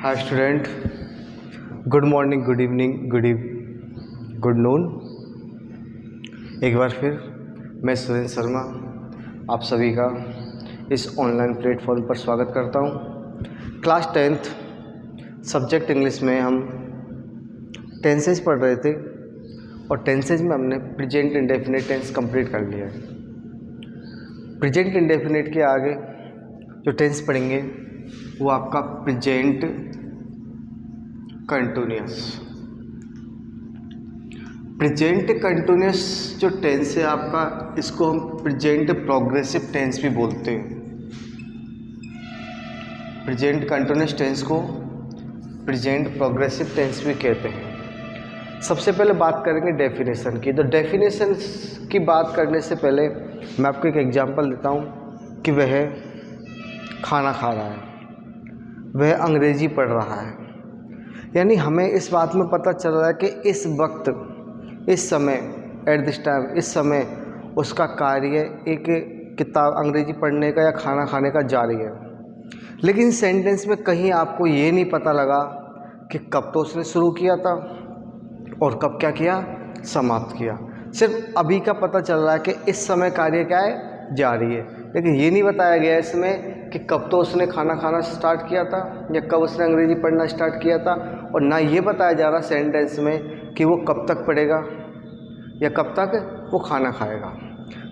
Hi student, good morning, good evening, good noon. एक बार फिर मैं सुरेंद्र शर्मा आप सभी का इस ऑनलाइन प्लेटफॉर्म पर स्वागत करता हूँ। क्लास 10th सब्जेक्ट इंग्लिश में हम टेंसेज पढ़ रहे थे और टेंसेज में हमने प्रेजेंट इंडेफिनिट टेंस कंप्लीट कर लिया है। प्रेजेंट इंडेफिनिट के आगे जो टेंस पढ़ेंगे वो आपका प्रेजेंट कंटिन्यूअस। प्रेजेंट कंटिन्यूअस जो टेंस है आपका, इसको हम प्रेजेंट प्रोग्रेसिव टेंस भी बोलते हैं। प्रेजेंट कंटिन्यूअस टेंस को प्रेजेंट प्रोग्रेसिव टेंस भी कहते हैं। सबसे पहले बात करेंगे डेफिनेशन की। तो डेफिनेशन की बात करने से पहले मैं आपको एक एग्जांपल देता हूँ कि वह खाना खा रहा है, वह अंग्रेजी पढ़ रहा है। यानी हमें इस बात में पता चल रहा है कि इस वक्त, इस समय, एट दिस टाइम, इस समय उसका कार्य एक किताब अंग्रेजी पढ़ने का या खाना खाने का जारी है। लेकिन सेंटेंस में कहीं आपको ये नहीं पता लगा कि कब तो उसने शुरू किया था और कब क्या किया, समाप्त किया। सिर्फ अभी का पता चल रहा है कि इस समय कार्य क्या है, जारी है। लेकिन ये नहीं बताया गया इसमें कि कब तो उसने खाना खाना स्टार्ट किया था या कब उसने अंग्रेजी पढ़ना स्टार्ट किया था, और ना ये बताया जा रहा सेंटेंस में कि वो कब तक पढ़ेगा या कब तक वो खाना खाएगा।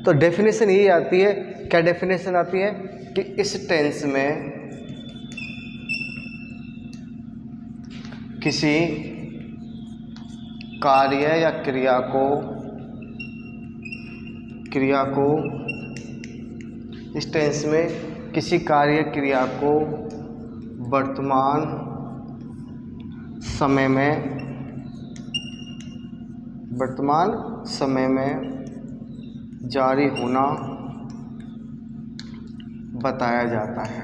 तो डेफिनेशन यही आती है। क्या डेफिनेशन आती है कि इस टेंस में किसी कार्य या क्रिया को इस टेंस में किसी कार्य क्रिया को वर्तमान समय में जारी होना बताया जाता है।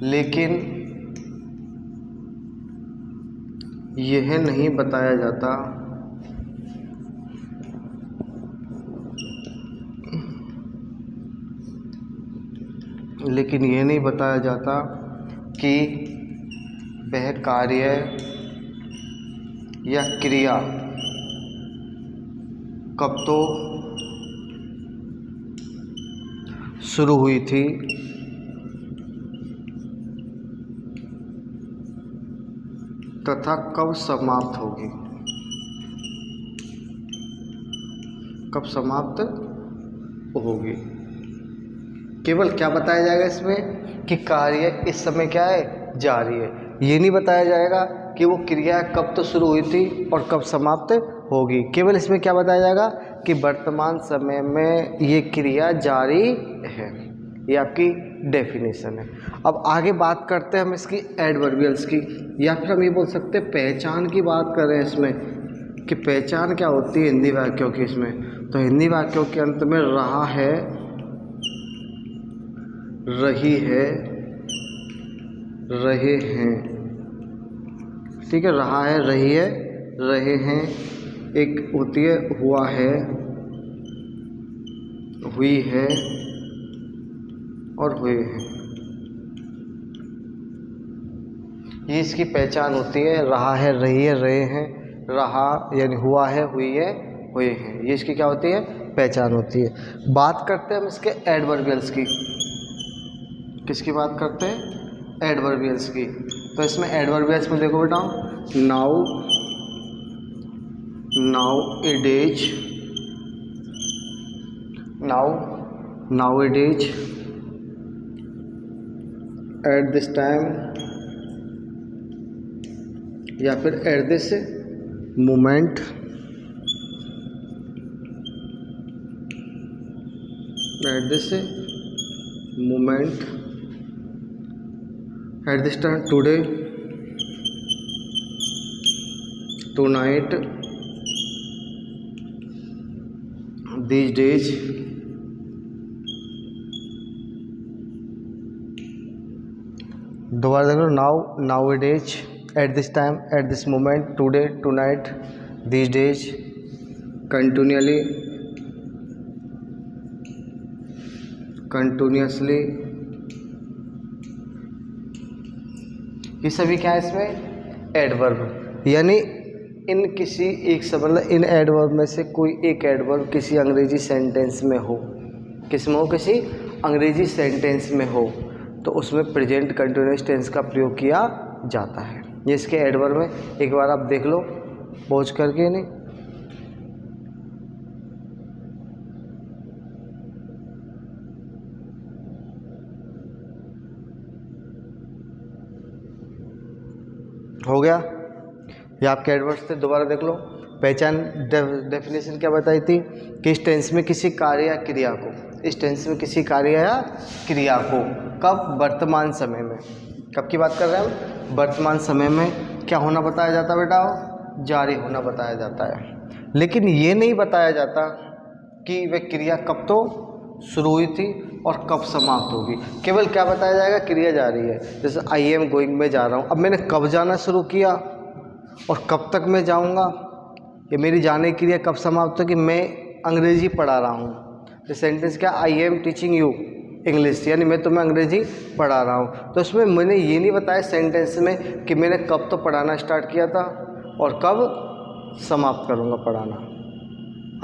लेकिन यह नहीं बताया जाता कि वह कार्य या क्रिया कब तो शुरू हुई थी तथा कब समाप्त होगी। केवल क्या बताया जाएगा इसमें कि कार्य इस समय क्या है, जारी है। ये नहीं बताया जाएगा कि वो क्रिया कब तो शुरू हुई थी और कब समाप्त होगी। केवल इसमें क्या बताया जाएगा कि वर्तमान समय में ये क्रिया जारी है। ये आपकी डेफिनेशन है। अब आगे बात करते हैं हम इसकी एडवर्बियल्स की, या फिर हम ये बोल सकते हैं पहचान की बात कर रहे हैं इसमें कि पहचान क्या होती है हिंदी वाक्यों की। इसमें तो हिंदी वाक्यों के अंत में रहा है, रही है, रहे हैं, ठीक है। रहा है, रही है, रहे हैं। एक होती है हुआ है, हुई है और हुए हैं। ये इसकी पहचान होती है। रहा है, रही है, रहे हैं। रहा यानी हुआ है, हुई है, हुए हैं। ये इसकी क्या होती है, पहचान होती है। बात करते हैं हम इसके एडवर्बियल्स की। किसकी बात करते हैं, एडवर्बियल्स की। तो इसमें एडवर्बियल्स में देखो बेटा, nowadays, at this time, या फिर at this moment, at this time, today, tonight, these days, दोबारा देखो, nowadays, at this time, at this moment, today, tonight, these days, continually, continuously, ये सभी क्या है इसमें एडवर्ब, यानी इन किसी एक से मतलब इन एडवर्ब में से कोई एक एडवर्ब किसी अंग्रेजी सेंटेंस में हो, किस में हो, किसी अंग्रेजी सेंटेंस में हो, तो उसमें प्रेजेंट कंटिन्यूअस टेंस का प्रयोग किया जाता है। ये इसके एडवर्ब में, एक बार आप देख लो पहुँच करके नहीं। हो गया, ये आपके एडवर्ब्स थे, दोबारा देख लो। पहचान डेफिनेशन क्या बताई थी कि इस टेंस में किसी कार्य या क्रिया को, इस टेंस में किसी कार्य या क्रिया को कब, वर्तमान समय में, कब की बात कर रहे हैं हम, वर्तमान समय में क्या होना बताया जाता है बेटा, जारी होना बताया जाता है। लेकिन ये नहीं बताया जाता कि वह क्रिया कब तो शुरू हुई थी और कब समाप्त होगी, केवल क्या बताया जाएगा, क्रिया जारी है। जैसे आई एम गोइंग, में जा रहा हूँ, अब मैंने कब जाना शुरू किया और कब तक मैं जाऊँगा, ये मेरी जाने की क्रिया कब समाप्त होगी, मैं अंग्रेजी पढ़ा रहा हूँ। तो सेंटेंस क्या, I am teaching you English, यानी मैं तुम्हें अंग्रेजी पढ़ा रहा हूँ। तो उसमें मैंने ये नहीं बताया सेंटेंस में कि मैंने कब तो पढ़ाना स्टार्ट किया था और कब समाप्त करूँगा पढ़ाना।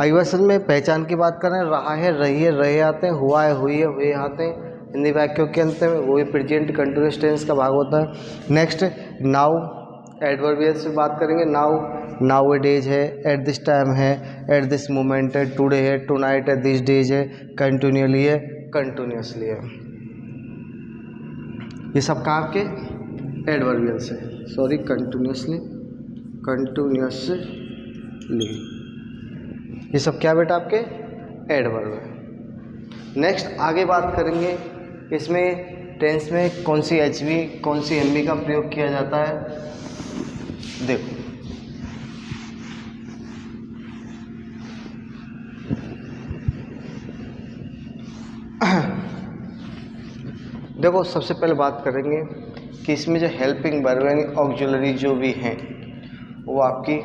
आई वर्सन में पहचान की बात करें, रहा है, रही है, रहे आते हैं, हुआ है, हुई है, हुए आते हैं हिंदी वाक्यों के अंत में, वो भी प्रेजेंट कंटिन्यूअस टेंस का भाग होता है। नेक्स्ट नाउ, एडवर्बियल से बात करेंगे। नाउ, नाउ ए डेज है, एट दिस टाइम है, एट दिस मोमेंट है, टुडे है, टुनाइट है, दिस डेज है, कंटिन्यूअली है, कंटिन्यूअसली है। ये सब कहाँ आपके एडवर्बियल से, सॉरी कंटिन्यूअसली, कंटिन्यूअसली, ये सब क्या बेटा आपके एडवर्ब है। नेक्स्ट आगे बात करेंगे, इसमें टेंस में कौन सी एचवी कौन सी एमवी का प्रयोग किया जाता है। देखो देखो सबसे पहले बात करेंगे कि इसमें जो हेल्पिंग वर्ब यानी ऑक्सिलरी जो भी हैं वो आपकी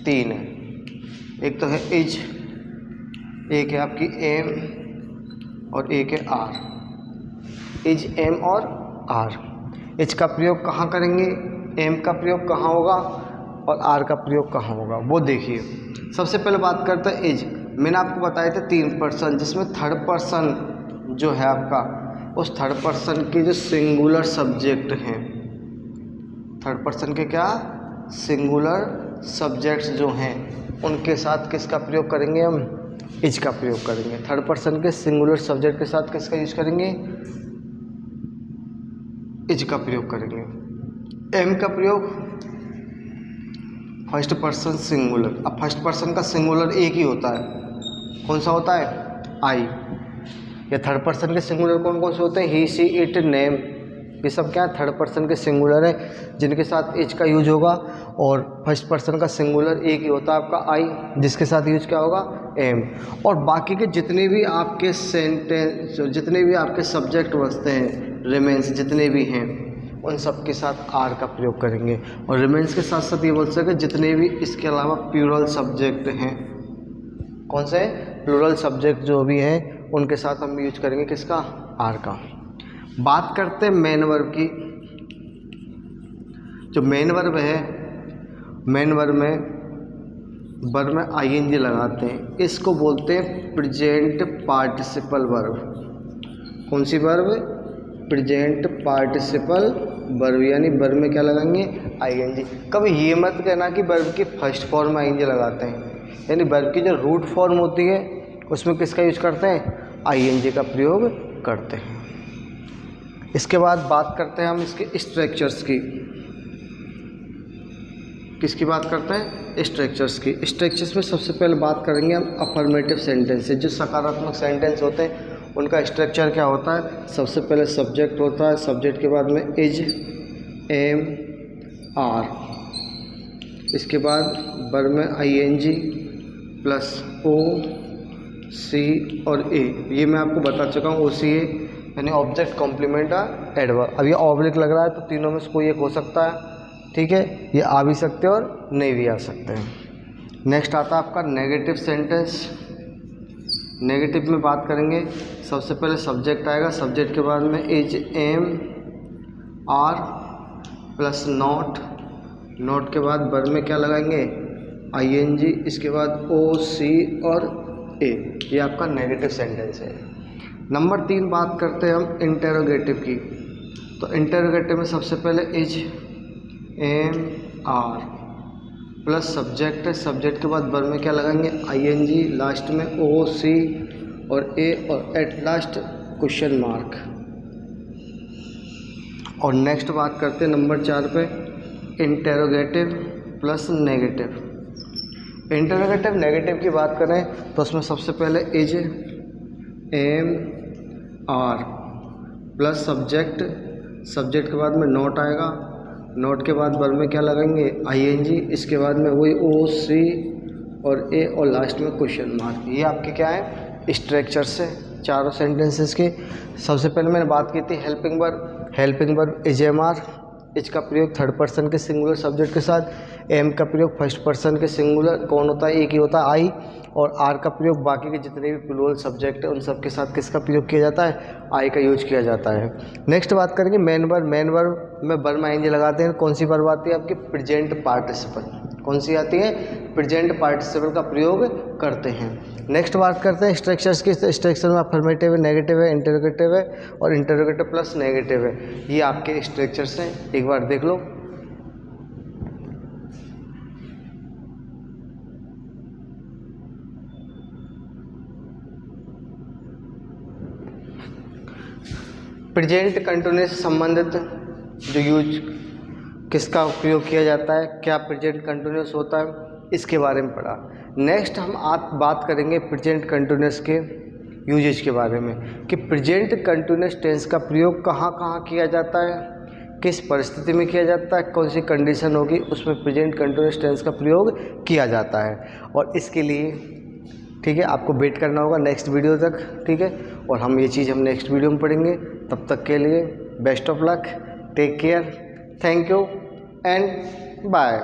3 है। एक तो है इज, एक है आपकी एम और एक है आर। इज, एम और आर। इज का प्रयोग कहाँ करेंगे, एम का प्रयोग कहाँ होगा और आर का प्रयोग कहाँ होगा, वो देखिए। सबसे पहले बात करते हैं इज। मैंने आपको बताया था 3 पर्सन, जिसमें थर्ड पर्सन जो है आपका, उस थर्ड पर्सन के जो सिंगुलर सब्जेक्ट हैं, थर्ड पर्सन के क्या सिंगुलर सब्जेक्ट्स जो हैं, उनके साथ किसका प्रयोग करेंगे हम, इज का प्रयोग करेंगे। थर्ड पर्सन के सिंगुलर सब्जेक्ट के साथ किसका यूज करेंगे, इज का प्रयोग करेंगे। एम का प्रयोग फर्स्ट पर्सन सिंगुलर। अब फर्स्ट पर्सन का सिंगुलर एक ही होता है, कौन सा होता है, आई। या थर्ड पर्सन के सिंगुलर कौन कौन से होते हैं, ही, शी, इट, नेम, ये सब क्या है थर्ड पर्सन के सिंगुलर है जिनके साथ इज का यूज होगा। और फर्स्ट पर्सन का सिंगुलर एक ही होता है आपका आई, जिसके साथ यूज क्या होगा, एम। और बाकी के जितने भी आपके सेंटेंस, जितने भी आपके सब्जेक्ट बचते हैं, रिमेंस जितने भी हैं, उन सब के साथ आर का प्रयोग करेंगे। और रिमेंस के साथ साथ ये बोल सके जितने भी इसके अलावा प्लूरल सब्जेक्ट हैं, कौन से प्लूरल सब्जेक्ट जो भी हैं, उनके साथ हम यूज करेंगे किसका, आर का। बात करते हैं मेन वर्ब की। जो मेन वर्ब है, मेन वर्ब में आईएनजी लगाते हैं, इसको बोलते हैं प्रेजेंट पार्टिसिपल वर्ब। कौन सी वर्ब, प्रेजेंट पार्टिसिपल वर्ब, यानी वर्ब में क्या लगाएंगे, आईएनजी। कभी ये मत कहना कि वर्ब की फर्स्ट फॉर्म में आईएनजी लगाते हैं, यानी वर्ब की जो रूट फॉर्म होती है उसमें किसका यूज करते हैं, आईएनजी का प्रयोग करते हैं। इसके बाद बात करते हैं हम इसके स्ट्रक्चर्स की। किसकी बात करते हैं, स्ट्रक्चर्स की। स्ट्रक्चर्स में सबसे पहले बात करेंगे हम अफर्मेटिव सेंटेंस से। जो सकारात्मक सेंटेंस होते हैं उनका स्ट्रक्चर क्या होता है, सबसे पहले सब्जेक्ट होता है, सब्जेक्ट के बाद में इज, एम, आर, इसके बाद वर्ब में आईएनजी प्लस ओ, सी और ए। ये मैं आपको बता चुका हूँ, ओ सी ए यानी ऑब्जेक्ट कॉम्प्लीमेंट एडवर्ब। अब ये ऑब्लिक लग रहा है तो तीनों में से कोई एक हो सकता है, ठीक है, ये आ भी सकते हैं और नहीं भी आ सकते हैं। नेक्स्ट आता है आपका नेगेटिव सेंटेंस। नेगेटिव में बात करेंगे, सबसे पहले सब्जेक्ट आएगा, सब्जेक्ट के बाद में is, am, are plus not, not के बाद वर्ब में क्या लगाएंगे, आईएनजी, इसके बाद ओ, सी और ए। ये आपका नेगेटिव सेंटेंस है। नंबर 3 बात करते हैं हम इंटेरोगेटिव की। तो इंटेरोगेटिव में सबसे पहले is, am, are plus subject है, सब्जेक्ट के बाद वर्ब में क्या लगाएंगे, आईएनजी, लास्ट में ओ, सी और ए और एट लास्ट क्वेश्चन मार्क। और नेक्स्ट बात करते हैं नंबर 4 पे interrogative plus negative. Interrogative negative की बात करें तो उसमें सबसे पहले is, am, are plus subject, subject के बाद में नोट आएगा, नोट के बाद वर्ब में क्या लगाएंगे, आईएनजी, इसके बाद में वही ओ, सी और ए और लास्ट में क्वेश्चन मार्क। ये आपके क्या है, स्ट्रक्चर से चारों सेंटेंसेस की। सबसे पहले मैंने बात की थी helping verb. Helping verb is, am, are, is का प्रयोग थर्ड पर्सन के सिंगुलर सब्जेक्ट के साथ, एम का प्रयोग फर्स्ट पर्सन के सिंगुलर कौन होता है, एक ही होता है, आई, और आर का प्रयोग बाकी के जितने भी प्लूरल सब्जेक्ट है उन सब के साथ किसका प्रयोग किया जाता है, आई का यूज किया जाता है। नेक्स्ट बात करेंगे मेन वर्ब। मेन वर्ब में वर्ब में आईएनजी लगाते हैं। कौन सी वर्ब आती है आपकी, प्रेजेंट पार्टिसिपल। कौन सी आती है, प्रेजेंट पार्टिसिपल का प्रयोग करते हैं। नेक्स्ट बात करते हैं स्ट्रक्चर्स की। स्ट्रक्चर में अफर्मेटिव है, नेगेटिव है, इंटरोगेटिव है और इंटरोगेटिव प्लस नेगेटिव है। ये आपके स्ट्रक्चर्स हैं, एक बार देख लो। प्रेजेंट कंटिन्यूअस से संबंधित जो यूज किसका उपयोग किया जाता है, क्या प्रेजेंट कंटिन्यूअस होता है, इसके बारे में पढ़ा। नेक्स्ट हम आप बात करेंगे प्रेजेंट कंटिन्यूअस के यूजेज के बारे में कि प्रेजेंट कंटिन्यूअस टेंस का प्रयोग कहाँ कहाँ किया जाता है, किस परिस्थिति में किया जाता है, कौन सी कंडीशन होगी उसमें प्रेजेंट कंटिन्यूअस टेंस का प्रयोग किया जाता है। और इसके लिए ठीक है आपको वेट करना होगा नेक्स्ट वीडियो तक, ठीक है। और हम ये चीज़ हम नेक्स्ट वीडियो में पढ़ेंगे। तब तक के लिए best of luck, take care, thank you and bye.